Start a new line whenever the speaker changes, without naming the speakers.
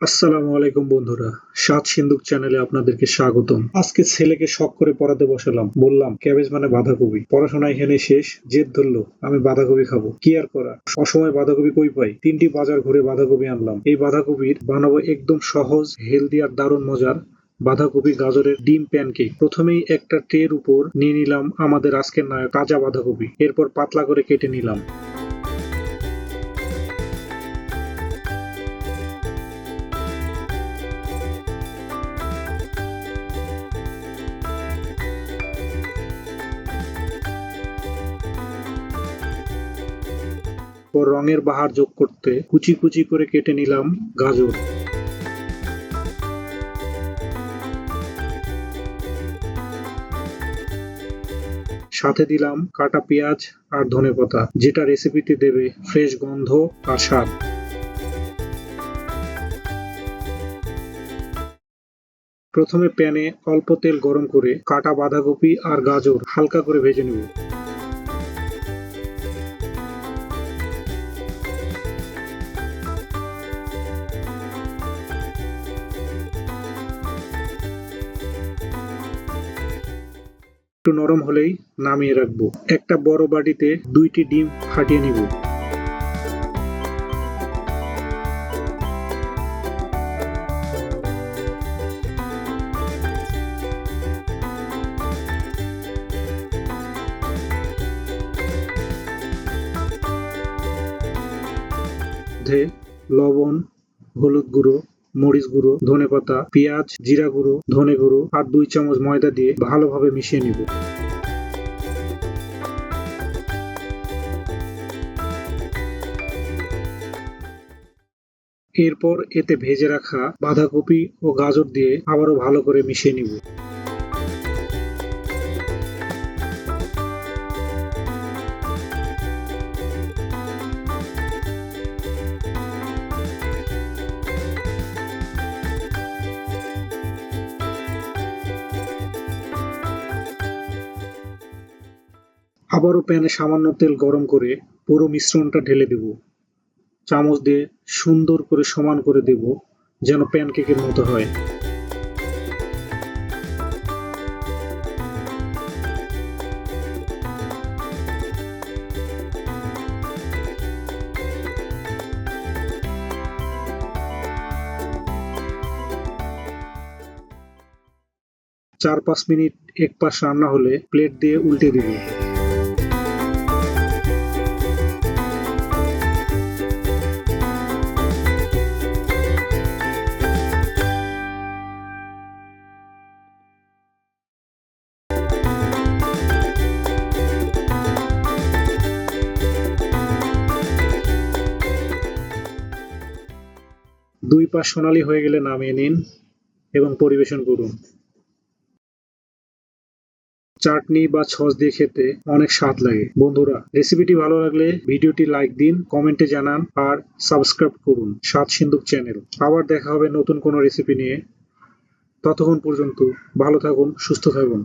আসসালামু আলাইকুম বন্ধুরা, সাত সিন্দুক চ্যানেলে আপনাদেরকে স্বাগতম। আজকে ছেলেকে শখ করে পড়াতে বসালাম। বললাম ক্যাবেজ মানে বাঁধাকপি। পড়াশোনা এখানে শেষ। জেদ ধরলো আমি বাঁধাকপি খাবো। কি আর করা, অসময়ে বাঁধাকপি কই পাই। 3টি বাজার ঘুরে বাঁধাকপি আনলাম। এই বাঁধাকপির বানাবো একদম সহজ, হেলদি আর দারুণ মজার বাঁধাকপি গাজরের ডিম প্যানকেক। প্রথমেই একটা ট্রের উপর নিয়ে নিলাম আমাদের আজকের নায়ক তাজা বাঁধাকপি। এরপর পাতলা করে কেটে নিলাম। ও রঙের বাহার যোগ করতে কুচি কুচি করে কেটে নিলাম গাজর। সাথে দিলাম কাটা পেঁয়াজ আর ধনেপাতা, যেটা রেসিপিতে দেবে ফ্রেশ গন্ধ আর স্বাদ। প্রথমে প্যানে অল্প তেল গরম করে কাটা বাঁধাকপি আর গাজর হালকা করে ভেজে নেব। একটু নরম হলেই নামিয়ে রাখবো। একটা বড় বাটিতে 2টি ডিম ফাটিয়ে নিব। মধ্যে লবণ, হলুদ গুঁড়ো, মরিচ গুঁড়ো, ধনেপাতা, পেঁয়াজ, জিরা গুঁড়ো, ধনে গুঁড়ো আর 2 চামচ ময়দা দিয়ে ভালোভাবে মিশিয়ে নিব। এরপর এতে ভেজে রাখা বাঁধাকপি ও গাজর দিয়ে আবারও ভালো করে মিশিয়ে নিব। আবারও প্যানে সামান্য তেল গরম করে পুরো মিশ্রণটা ঢেলে দেব। চামচ দিয়ে সুন্দর করে সমান করে দেব, যেন প্যানকেকের মতো হয়। চার 5 মিনিট এক পাশ রান্না হলে প্লেট দিয়ে উল্টে দিব। 2 পাশ সোনালী হয়ে গেলে নামিয়ে নিন এবং পরিবেশন করুন। চাটনি বা সস দিয়ে খেতে অনেক স্বাদ লাগে। বন্ধুরা, রেসিপিটি ভালো লাগলে ভিডিওটি লাইক দিন, কমেন্টে জানান আর সাবস্ক্রাইব করুন সাত সিন্দুক চ্যানেল। আবার দেখা হবে নতুন কোনো রেসিপি নিয়ে। ততক্ষণ পর্যন্ত ভালো থাকুন, সুস্থ থাকুন।